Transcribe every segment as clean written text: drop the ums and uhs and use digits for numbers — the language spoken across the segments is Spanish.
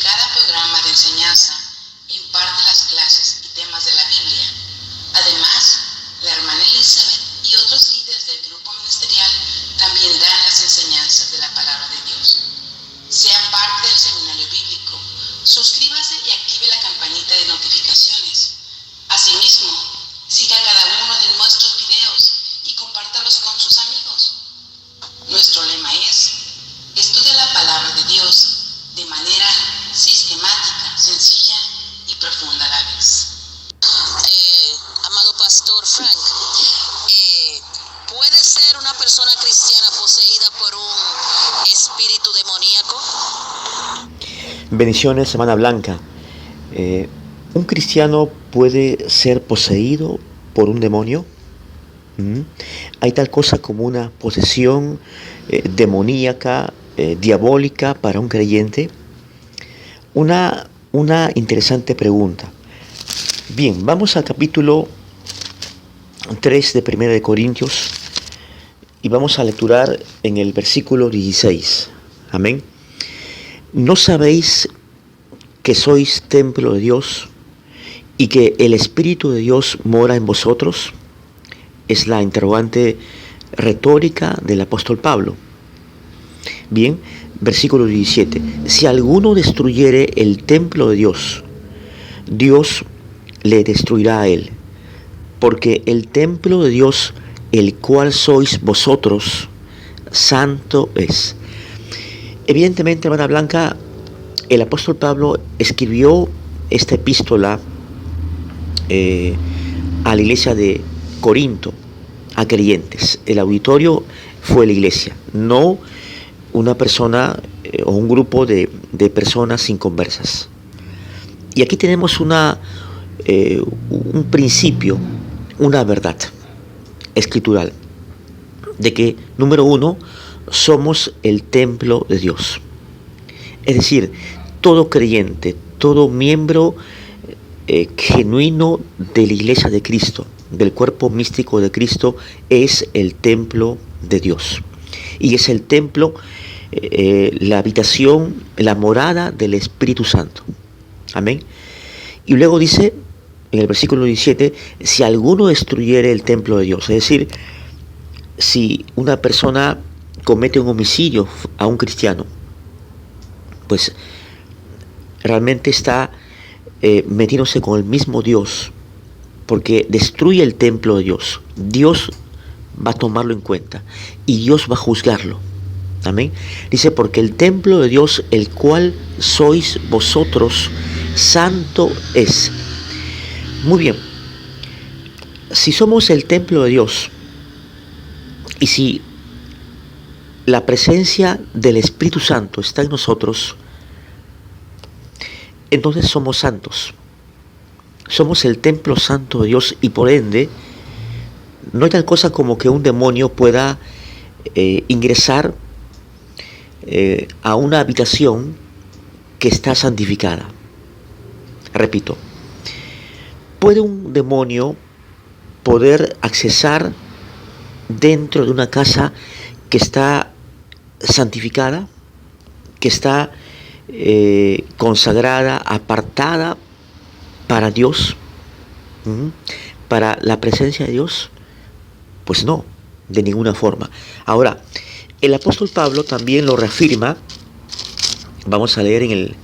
cada programa de enseñanza imparte las clases y temas de la Biblia. Además, la hermana Elizabeth y otros líderes del grupo ministerial también dan las enseñanzas de la palabra de Dios. Sea parte del seminario bíblico, suscríbase y active la campanita de notificaciones. Asimismo, siga cada uno de nuestros videos y compártalos con sus amigos. Nuestro lema es: estudia la palabra de Dios de manera sistemática, sencilla y profunda a la vez. Amado pastor Frank, ¿puede ser una persona cristiana poseída por un espíritu demoníaco? Bendiciones, hermana Blanca. ¿Un cristiano puede ser poseído por un demonio? ¿Hay tal cosa como una posesión demoníaca, diabólica para un creyente? Una interesante pregunta. Bien, vamos al capítulo 3 de 1 de Corintios y vamos a lecturar en el versículo 16. Amén. ¿No sabéis que sois templo de Dios y que el Espíritu de Dios mora en vosotros? Es la interrogante retórica del apóstol Pablo. Bien, versículo 17. Si alguno destruyere el templo de Dios, Dios le destruirá a él, porque el templo de Dios, el cual sois vosotros, santo es. Evidentemente, hermana Blanca, el apóstol Pablo escribió esta epístola a la iglesia de Corinto, a creyentes. El auditorio fue la iglesia, no una persona o un grupo de personas inconversas. Y aquí tenemos un principio, una verdad escritural, de que, número uno, somos el templo de Dios. Es decir, todo creyente, todo miembro genuino de la iglesia de Cristo, del cuerpo místico de Cristo, es el templo de Dios. Y es el templo, la habitación, la morada del Espíritu Santo. Amén. Y luego dice, en el versículo 17, si alguno destruyere el templo de Dios, es decir, si una persona comete un homicidio a un cristiano, pues realmente está metiéndose con el mismo Dios, porque destruye el templo de Dios. Dios va a tomarlo en cuenta y Dios va a juzgarlo. Amén. Dice, porque el templo de Dios, el cual sois vosotros, santo es. Muy bien. Si somos el templo de Dios y si la presencia del Espíritu Santo está en nosotros, entonces somos santos. Somos el templo santo de Dios y por ende no hay tal cosa como que un demonio pueda ingresar a una habitación que está santificada. Repito, ¿puede un demonio poder accesar dentro de una casa que está santificada, que está consagrada, apartada para Dios, para la presencia de Dios? Pues no, de ninguna forma. Ahora, el apóstol Pablo también lo reafirma. Vamos a leer en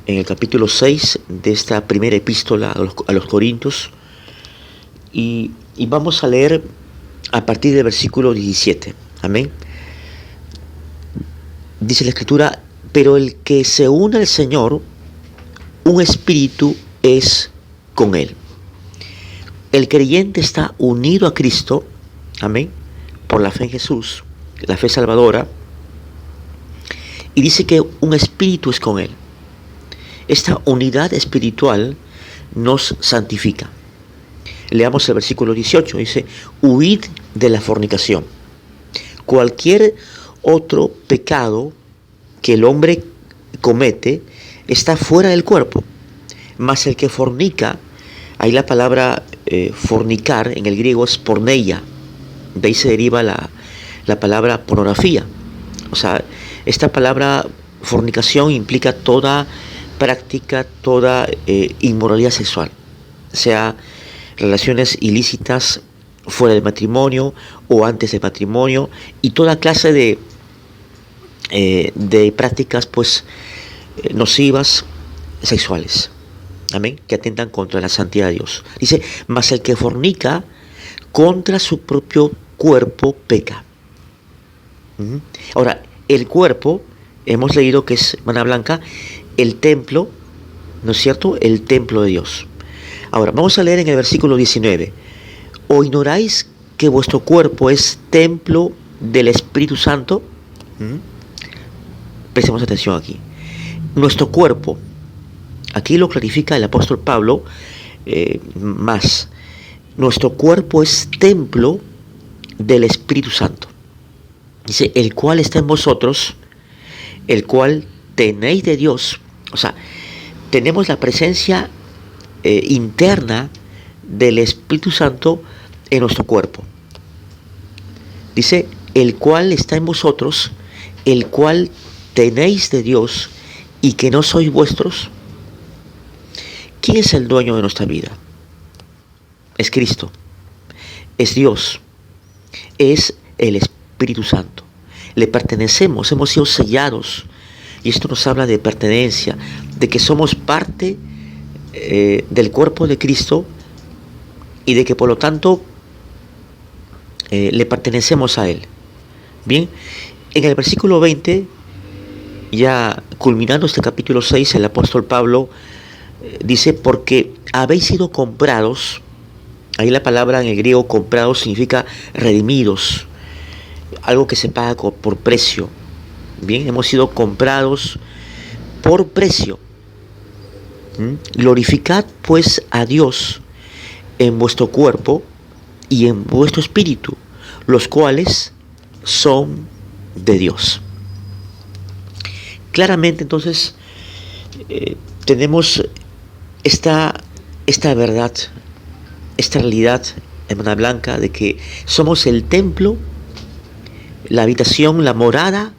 el capítulo 6 de esta primera epístola a los Corintios y vamos a leer a partir del versículo 17. Amén. Dice la Escritura: pero el que se une al Señor, un espíritu es con él. El creyente está unido a Cristo, amén, por la fe en Jesús, la fe salvadora, y dice que un espíritu es con él. Esta unidad espiritual nos santifica. Leamos el versículo 18, dice: huid de la fornicación. Cualquier otro pecado que el hombre comete está fuera del cuerpo, mas el que fornica, ahí la palabra fornicar en el griego es porneia, de ahí se deriva la palabra pornografía. O sea, esta palabra fornicación implica toda practica toda inmoralidad sexual, sea relaciones ilícitas fuera del matrimonio o antes del matrimonio, y toda clase de prácticas pues nocivas sexuales, amén, que atentan contra la santidad de Dios. Dice, mas el que fornica contra su propio cuerpo peca. Ahora, el cuerpo, hemos leído que es, hermana Blanca, el templo, ¿no es cierto?, el templo de Dios. Ahora, vamos a leer en el versículo 19. ¿O ignoráis que vuestro cuerpo es templo del Espíritu Santo? Prestemos atención aquí. Nuestro cuerpo, aquí lo clarifica el apóstol Pablo más. Nuestro cuerpo es templo del Espíritu Santo. Dice, el cual está en vosotros, el cual tenéis de Dios. O sea, tenemos la presencia interna del Espíritu Santo en nuestro cuerpo. Dice, el cual está en vosotros, el cual tenéis de Dios y que no sois vuestros. ¿Quién es el dueño de nuestra vida? Es Cristo, es Dios, es el Espíritu Santo. Le pertenecemos, hemos sido sellados, y esto nos habla de pertenencia, de que somos parte del cuerpo de Cristo y de que por lo tanto le pertenecemos a Él. Bien, en el versículo 20, ya culminando este capítulo 6, el apóstol Pablo dice, porque habéis sido comprados. Ahí la palabra en el griego comprados significa redimidos, algo que se paga por precio. Bien, hemos sido comprados por precio. Glorificad pues a Dios en vuestro cuerpo y en vuestro espíritu, los cuales son de Dios. Claramente entonces tenemos esta verdad, esta realidad, hermana Blanca, de que somos el templo, la habitación, la morada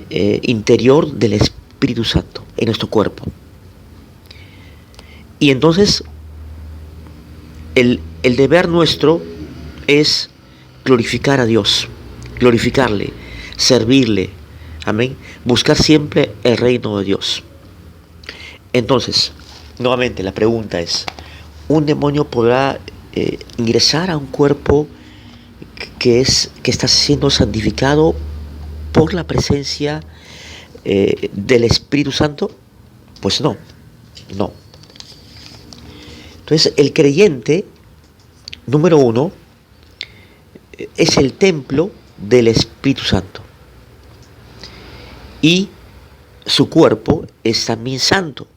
interior del Espíritu Santo en nuestro cuerpo. Y entonces el deber nuestro es glorificar a Dios, glorificarle, servirle, amén, buscar siempre el reino de Dios. Entonces, nuevamente la pregunta es, ¿un demonio podrá ingresar a un cuerpo que está siendo santificado por la presencia del Espíritu Santo? Pues no. Entonces, el creyente, número uno, es el templo del Espíritu Santo. Y su cuerpo es también santo.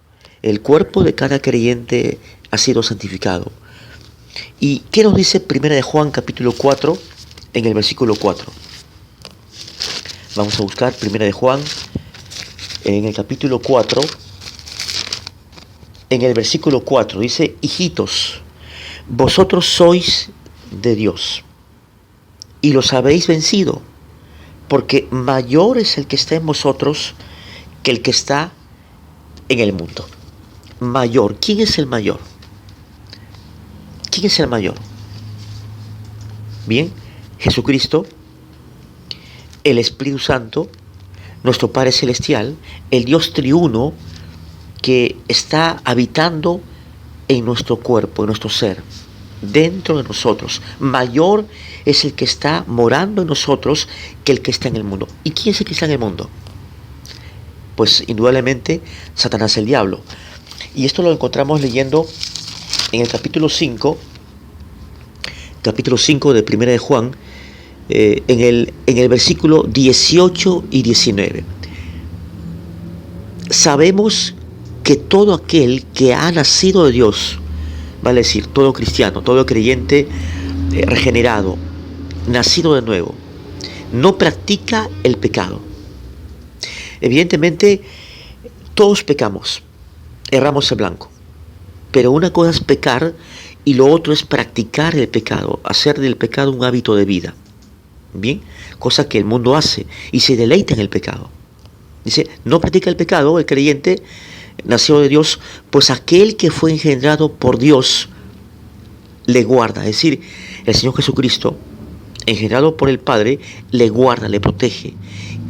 El cuerpo de cada creyente ha sido santificado. ¿Y qué nos dice 1 de Juan capítulo 4 en el versículo 4? Vamos a buscar 1 de Juan en el capítulo 4. En el versículo 4 dice, hijitos, vosotros sois de Dios y los habéis vencido, porque mayor es el que está en vosotros que el que está en el mundo. Mayor. ¿Quién es el mayor? ¿Quién es el mayor? Bien, Jesucristo, el Espíritu Santo, nuestro Padre Celestial, el Dios triuno que está habitando en nuestro cuerpo, en nuestro ser, dentro de nosotros. Mayor es el que está morando en nosotros que el que está en el mundo. ¿Y quién es el que está en el mundo? Pues indudablemente Satanás, el diablo. Y esto lo encontramos leyendo en el capítulo 5 de 1 de Juan, en el versículo 18 y 19. Sabemos que todo aquel que ha nacido de Dios, vale decir, todo cristiano, todo creyente regenerado, nacido de nuevo, no practica el pecado. Evidentemente, todos pecamos, erramos en blanco, pero una cosa es pecar y lo otro es practicar el pecado, hacer del pecado un hábito de vida. Bien, cosa que el mundo hace y se deleita en el pecado. Dice, no practica el pecado el creyente nació de Dios, pues aquel que fue engendrado por Dios le guarda. Es decir, el Señor Jesucristo, engendrado por el Padre, le guarda, le protege.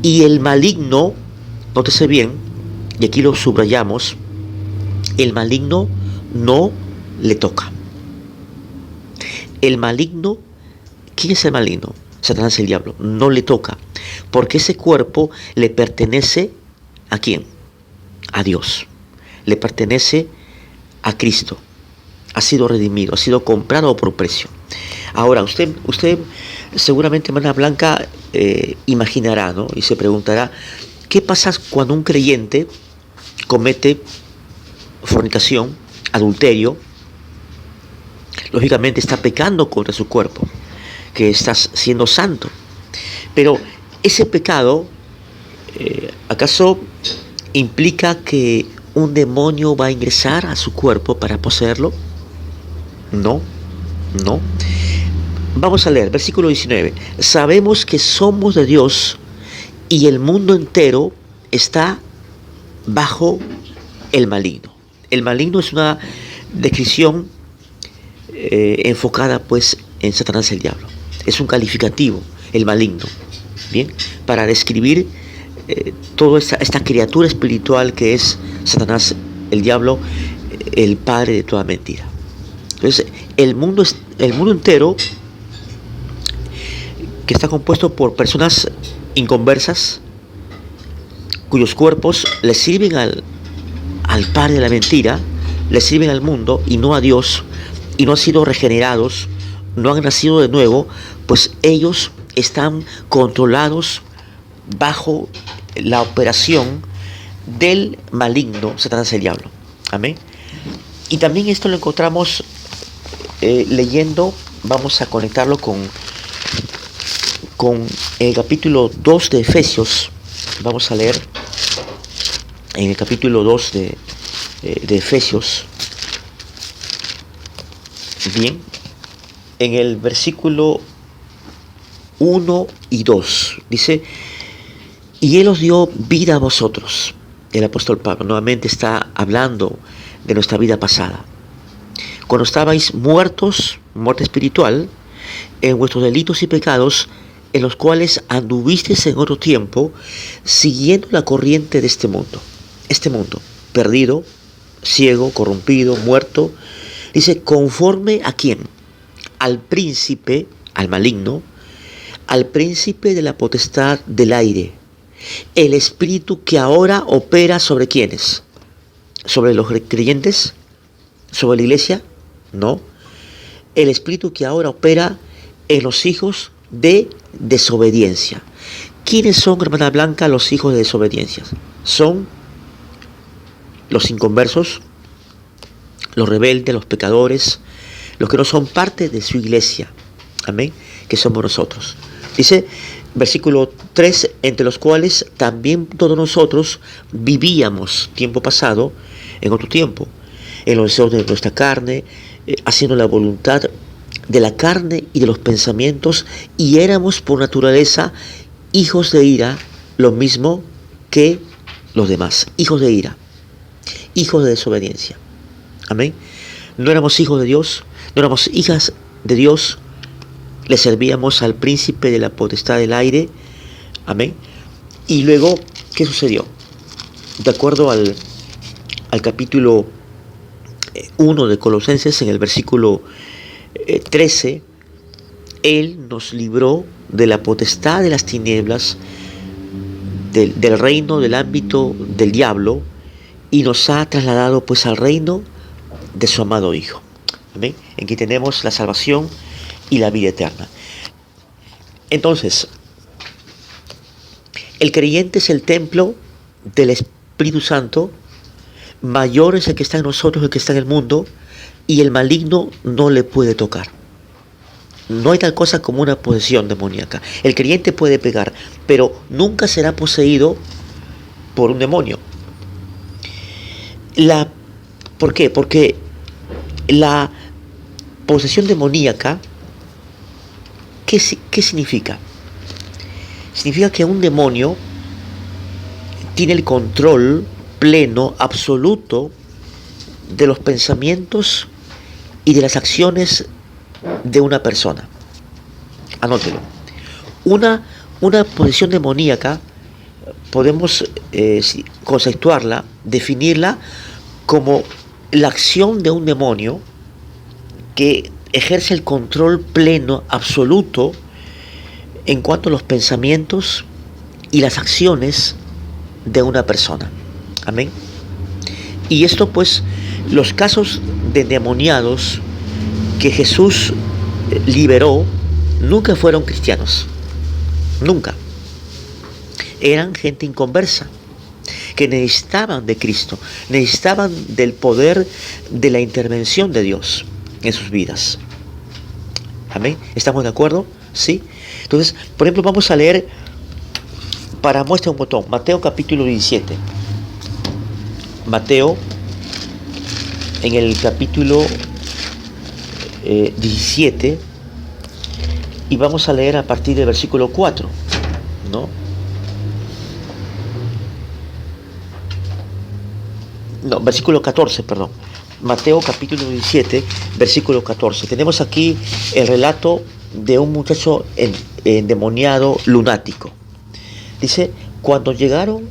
Y el maligno, nótese bien, y aquí lo subrayamos, el maligno no le toca. El maligno, ¿quién es el maligno? Satanás, el diablo, no le toca, porque ese cuerpo le pertenece ¿a quién? A Dios. Le pertenece a Cristo. Ha sido redimido, ha sido comprado por precio. Ahora, usted seguramente, hermana Blanca, imaginará, ¿no? Y se preguntará, ¿qué pasa cuando un creyente comete fornicación, adulterio? Lógicamente está pecando contra su cuerpo, que está siendo santo. Pero ese pecado, ¿acaso implica que un demonio va a ingresar a su cuerpo para poseerlo? No, no. Vamos a leer, versículo 19. Sabemos que somos de Dios y el mundo entero está bajo el maligno. El maligno es una descripción enfocada pues en Satanás, el diablo. Es un calificativo, el maligno, bien, para describir toda esta criatura espiritual que es Satanás, el diablo, el padre de toda mentira. Entonces, el mundo entero, que está compuesto por personas inconversas, cuyos cuerpos le sirven al padre de la mentira, le sirven al mundo y no a Dios, y no han sido regenerados, no han nacido de nuevo, pues ellos están controlados bajo la operación del maligno Satanás, el diablo. Amén. Y también esto lo encontramos leyendo, vamos a conectarlo con el capítulo 2 de Efesios. Vamos a leer en el capítulo 2 de Efesios. Bien, en el versículo 1 y 2 dice: y Él os dio vida a vosotros. El apóstol Pablo nuevamente está hablando de nuestra vida pasada. Cuando estabais muertos, muerte espiritual, en vuestros delitos y pecados, en los cuales anduvisteis en otro tiempo, siguiendo la corriente de este mundo, perdido, ciego, corrompido, muerto. Dice, conforme ¿a quién? Al príncipe, al maligno, al príncipe de la potestad del aire, el espíritu que ahora opera ¿sobre quiénes? ¿Sobre los creyentes? ¿Sobre la iglesia? No. El espíritu que ahora opera en los hijos de desobediencia. ¿Quiénes son, hermana Blanca, los hijos de desobediencia? Son los inconversos, los rebeldes, los pecadores, los que no son parte de su iglesia. Amén. Que somos nosotros. Dice, versículo 3, entre los cuales también todos nosotros vivíamos tiempo pasado, en otro tiempo, en los deseos de nuestra carne, haciendo la voluntad de la carne y de los pensamientos, y éramos por naturaleza hijos de ira, lo mismo que los demás, hijos de ira, hijos de desobediencia. Amén. No éramos hijos de Dios, no éramos hijas de Dios, le servíamos al príncipe de la potestad del aire. Amén. Y luego, ¿qué sucedió? De acuerdo al capítulo 1 de Colosenses, en el versículo 13, Él nos libró de la potestad de las tinieblas, del reino, del ámbito del diablo, y nos ha trasladado pues al reino de su amado Hijo. Amén. En que tenemos la salvación y la vida eterna. Entonces, el creyente es el templo del Espíritu Santo. Mayor es el que está en nosotros que el que está en el mundo, y el maligno no le puede tocar. No hay tal cosa como una posesión demoníaca. El creyente puede pegar, pero nunca será poseído por un demonio. ¿Por qué? Porque la posesión demoníaca, ¿qué significa? Significa que un demonio tiene el control pleno, absoluto de los pensamientos y de las acciones de una persona. Anótelo. Una posesión demoníaca podemos conceptuarla, definirla como la acción de un demonio que ejerce el control pleno, absoluto, en cuanto a los pensamientos y las acciones de una persona. Amén. Y esto pues, los casos de endemoniados que Jesús liberó nunca fueron cristianos. Nunca. Eran gente inconversa, que necesitaban de Cristo, necesitaban del poder de la intervención de Dios en sus vidas. Amén. ¿Estamos de acuerdo? Sí. Entonces, por ejemplo, vamos a leer, para muestra un botón, Mateo capítulo 17. Mateo, en el capítulo 17, y vamos a leer a partir del versículo 4, ¿no? No, versículo 14, perdón. Mateo capítulo 17, versículo 14. Tenemos aquí el relato de un muchacho endemoniado, lunático. Dice, cuando llegaron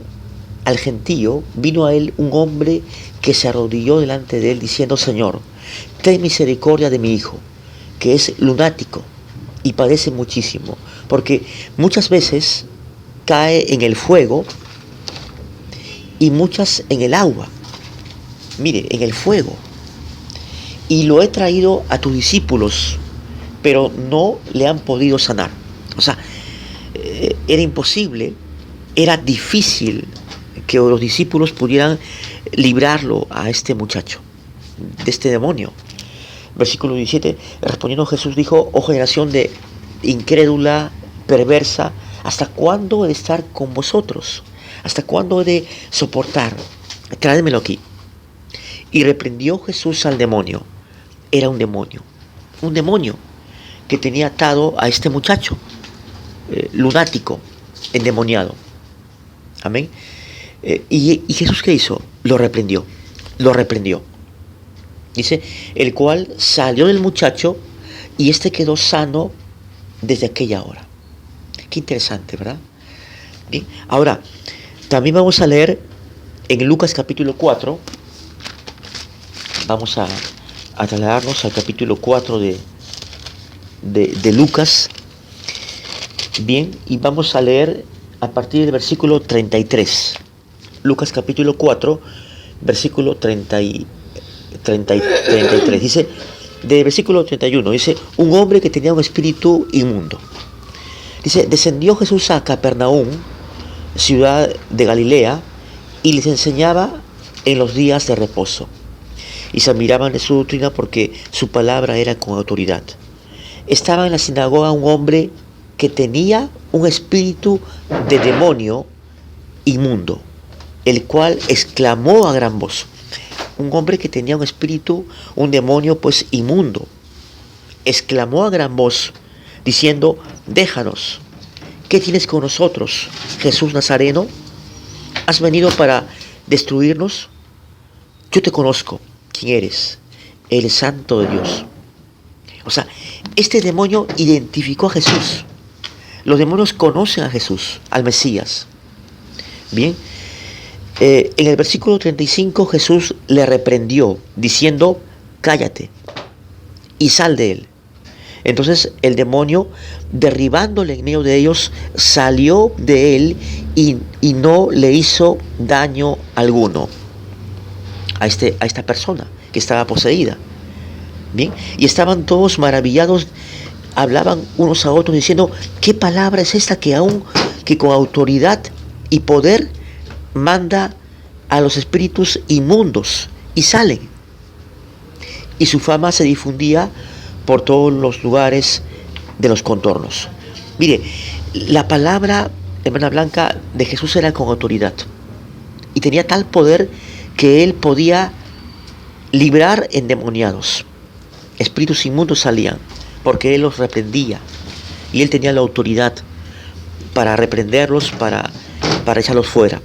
al gentío, vino a él un hombre que se arrodilló delante de él diciendo, Señor, ten misericordia de mi hijo, que es lunático y padece muchísimo, porque muchas veces cae en el fuego y muchas en el agua. Mire, en el fuego. Y lo he traído a tus discípulos, pero no le han podido sanar. O sea, era imposible, era difícil que los discípulos pudieran librarlo a este muchacho, de este demonio. Versículo 17, respondiendo Jesús dijo, oh generación de incrédula, perversa, ¿hasta cuándo he de estar con vosotros? ¿Hasta cuándo he de soportar? Tráemelo aquí. Y reprendió Jesús al demonio. Era un demonio que tenía atado a este muchacho, lunático, endemoniado. Amén. Y Jesús, ¿qué hizo? Lo reprendió. Dice, el cual salió del muchacho y este quedó sano desde aquella hora. Qué interesante, ¿verdad? Bien. Ahora, también vamos a leer en Lucas capítulo 4. Vamos a trasladarnos al capítulo 4 de Lucas. Bien, y vamos a leer a partir del versículo 33. Lucas capítulo 4, versículo 33. Dice, del versículo 31, dice, un hombre que tenía un espíritu inmundo. Dice, descendió Jesús a Capernaum, ciudad de Galilea, y les enseñaba en los días de reposo. Y se admiraban de su doctrina porque su palabra era con autoridad. Estaba en la sinagoga un hombre que tenía un espíritu de demonio inmundo, el cual exclamó a gran voz. Un hombre que tenía un espíritu, un demonio pues inmundo, exclamó a gran voz, diciendo, déjanos, ¿qué tienes con nosotros, Jesús Nazareno? ¿Has venido para destruirnos? Yo te conozco. ¿Quién eres? El Santo de Dios. O sea, este demonio identificó a Jesús. Los demonios conocen a Jesús, al Mesías. Bien, en el versículo 35 Jesús le reprendió diciendo, cállate y sal de él. Entonces el demonio, derribándole en medio de ellos, salió de él y no le hizo daño alguno a esta persona que estaba poseída. Bien, y estaban todos maravillados, hablaban unos a otros diciendo, ¿qué palabra es esta que con autoridad y poder manda a los espíritus inmundos y salen? Y su fama se difundía por todos los lugares de los contornos. Mire, la palabra, hermana Blanca, de Jesús era con autoridad y tenía tal poder que él podía librar endemoniados. Espíritus inmundos salían porque él los reprendía y él tenía la autoridad para reprenderlos, para echarlos fuera.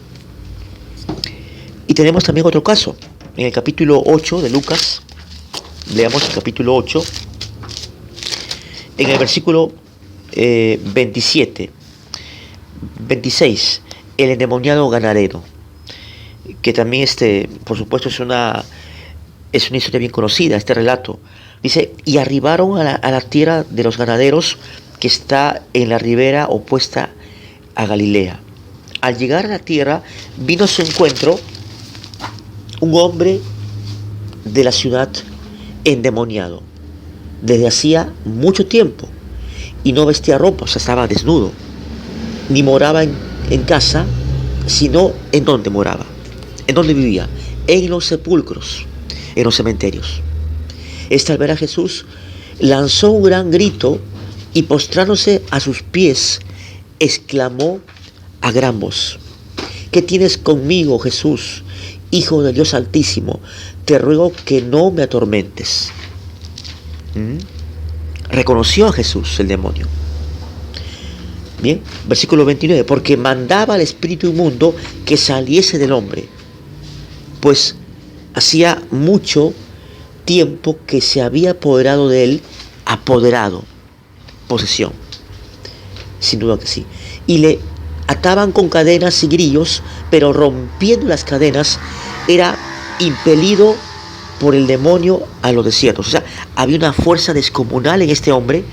Y tenemos también otro caso, en el capítulo 8 de Lucas. Leamos el capítulo 8, en el versículo 27, 26, el endemoniado ganareno, que también por supuesto es una historia bien conocida, este relato. Dice, y arribaron a la tierra de los ganaderos que está en la ribera opuesta a Galilea. Al llegar a la tierra, vino a su encuentro un hombre de la ciudad endemoniado desde hacía mucho tiempo, y no vestía ropa, o sea, estaba desnudo, ni moraba en casa, sino en donde moraba, en donde vivía, en los sepulcros, en los cementerios. Al ver a Jesús, lanzó un gran grito y postrándose a sus pies, exclamó a gran voz: ¿qué tienes conmigo, Jesús, Hijo del Dios Altísimo? Te ruego que no me atormentes. Reconoció a Jesús el demonio. Bien, versículo 29, porque mandaba al espíritu inmundo que saliese del hombre, pues hacía mucho tiempo que se había apoderado de él, posesión, sin duda que sí, y le ataban con cadenas y grillos, pero rompiendo las cadenas era impelido por el demonio a los desiertos. O sea, había una fuerza descomunal en este hombre,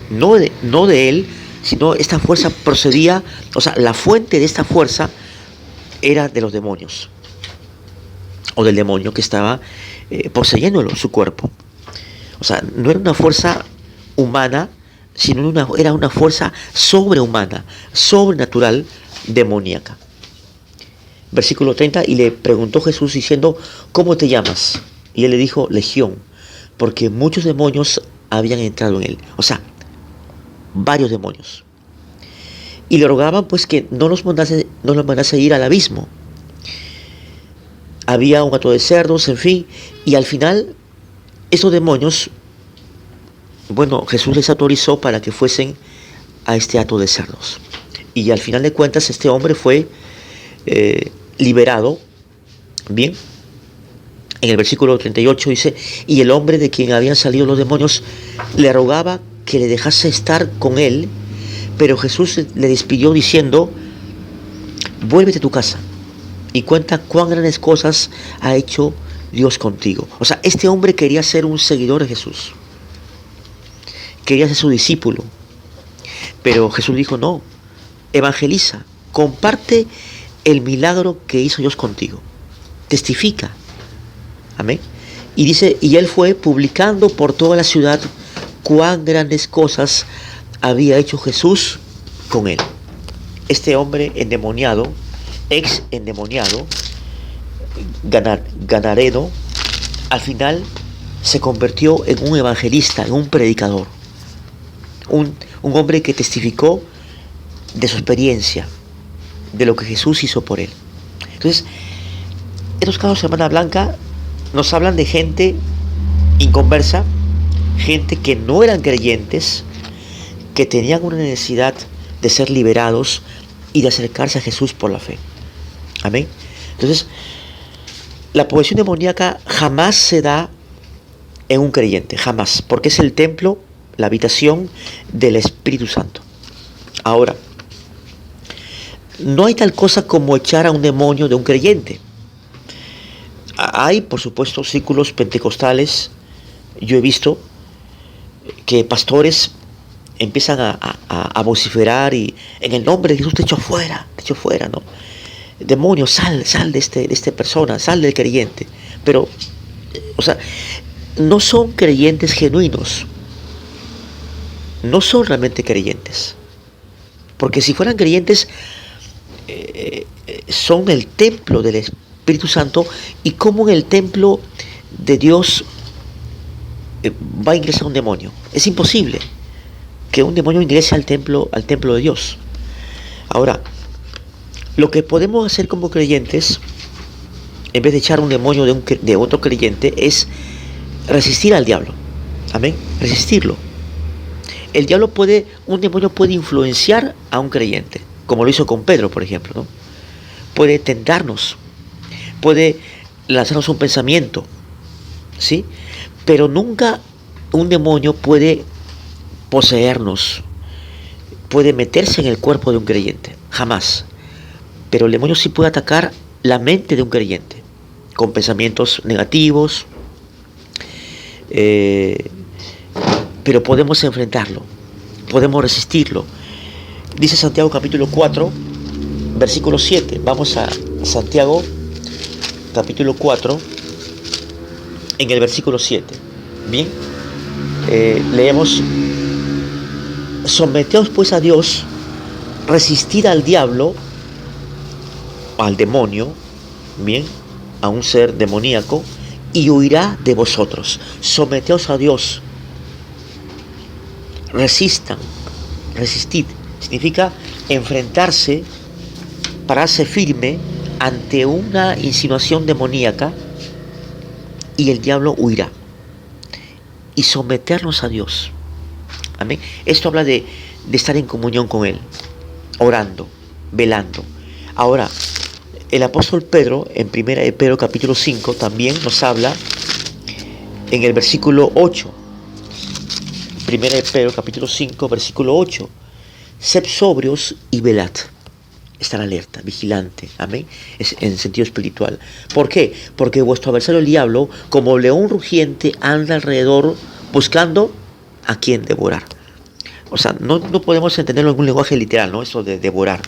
no de él, sino esta fuerza procedía, o sea, la fuente de esta fuerza era de los demonios, o del demonio que estaba poseyéndolo, su cuerpo. O sea, no era una fuerza humana, sino era una fuerza sobrehumana, sobrenatural, demoníaca. Versículo 30, y le preguntó Jesús diciendo, ¿cómo te llamas? Y él le dijo, Legión, porque muchos demonios habían entrado en él. O sea, varios demonios. Y le rogaban pues que no los mandase ir al abismo. Había un hato de cerdos, en fin, y al final esos demonios, bueno, Jesús les autorizó para que fuesen a este hato de cerdos. Y al final de cuentas este hombre fue liberado. Bien, en el versículo 38 dice, y el hombre de quien habían salido los demonios le rogaba que le dejase estar con él, pero Jesús le despidió diciendo, vuélvete a tu casa y cuenta cuán grandes cosas ha hecho Dios contigo. O sea, este hombre quería ser un seguidor de Jesús, quería ser su discípulo, pero Jesús dijo, no, evangeliza, comparte el milagro que hizo Dios contigo, testifica. Amén. Y dice, y él fue publicando por toda la ciudad cuán grandes cosas había hecho Jesús con él. Este hombre endemoniado, ex endemoniado, ganareno, al final se convirtió en un evangelista, en un predicador, un hombre que testificó de su experiencia, de lo que Jesús hizo por él. Entonces, estos casos, hermana Blanca, nos hablan de gente inconversa, gente que no eran creyentes, que tenían una necesidad de ser liberados y de acercarse a Jesús por la fe. Amén. Entonces, la posesión demoníaca jamás se da en un creyente, jamás, porque es el templo, la habitación del Espíritu Santo. Ahora, no hay tal cosa como echar a un demonio de un creyente. Hay, por supuesto, círculos pentecostales. Yo he visto que pastores empiezan a vociferar y en el nombre de Jesús te echo fuera, ¿no? Demonio, sal de esta persona, sal del creyente. Pero, o sea, no son creyentes genuinos. No son realmente creyentes. Porque si fueran creyentes, son el templo del Espíritu Santo, y como en el templo de Dios va a ingresar un demonio. Es imposible que un demonio ingrese al templo de Dios. Ahora, lo que podemos hacer como creyentes, en vez de echar un demonio de otro creyente, es resistir al diablo. Amén. Resistirlo. Un demonio puede influenciar a un creyente, como lo hizo con Pedro, por ejemplo, ¿no? Puede tentarnos, puede lanzarnos un pensamiento, ¿sí? Pero nunca un demonio puede poseernos, puede meterse en el cuerpo de un creyente, jamás. Pero el demonio sí puede atacar la mente de un creyente, con pensamientos negativos, pero podemos enfrentarlo, podemos resistirlo. Dice Santiago capítulo 4, versículo 7. Vamos a Santiago capítulo 4, en el versículo 7. Bien, leemos: someteos pues a Dios, resistid al diablo, al demonio, bien, a un ser demoníaco, y huirá de vosotros. Someteos a Dios, resistid, significa enfrentarse, pararse firme ante una insinuación demoníaca, y el diablo huirá. Y someternos a Dios. Amén. Esto habla de estar en comunión con Él, orando, velando. Ahora, el apóstol Pedro, en 1 de Pedro capítulo 5, también nos habla en el versículo 8. 1 de Pedro capítulo 5, versículo 8. Sed sobrios y velad. Estar alerta, vigilante. Amén. Es en sentido espiritual. ¿Por qué? Porque vuestro adversario el diablo, como león rugiente, anda alrededor buscando a quien devorar. O sea, no podemos entenderlo en un lenguaje literal, ¿no? Eso de devorar,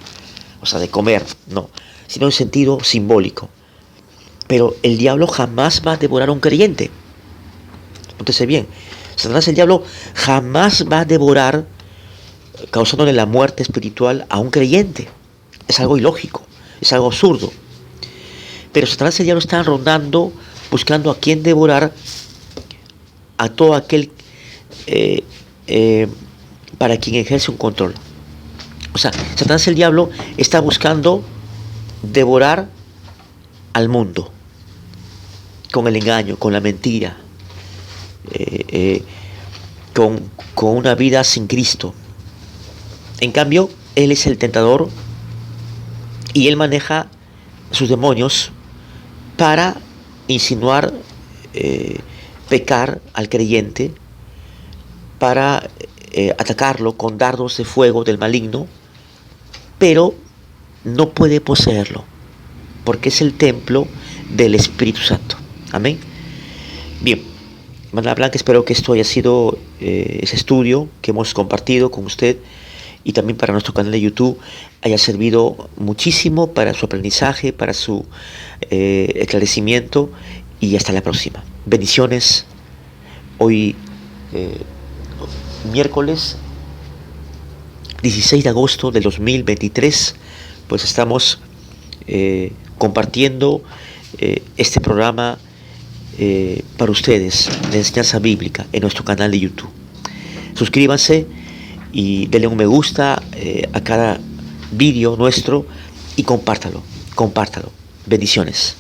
o sea, de comer, no, sino en sentido simbólico. Pero el diablo jamás va a devorar a un creyente. Nótese bien, Satanás, el diablo, jamás va a devorar, causándole la muerte espiritual a un creyente. Es algo ilógico, es algo absurdo. Pero Satanás, el diablo, está rondando, buscando a quien devorar, a todo aquel para quien ejerce un control. O sea, Satanás, el diablo, está buscando devorar al mundo con el engaño, con la mentira, con una vida sin Cristo. En cambio, Él es el tentador y Él maneja sus demonios para insinuar, pecar al creyente, para atacarlo con dardos de fuego del maligno, pero no puede poseerlo, porque es el templo del Espíritu Santo. Amén. Bien, hermana Blanca, espero que esto haya sido, ese estudio que hemos compartido con usted y también para nuestro canal de YouTube, haya servido muchísimo para su aprendizaje, para su esclarecimiento, y hasta la próxima. Bendiciones. Hoy miércoles 16 de agosto del 2023, pues estamos compartiendo este programa para ustedes de enseñanza bíblica en nuestro canal de YouTube. Suscríbanse y denle un me gusta a cada vídeo nuestro y compártalo. Bendiciones.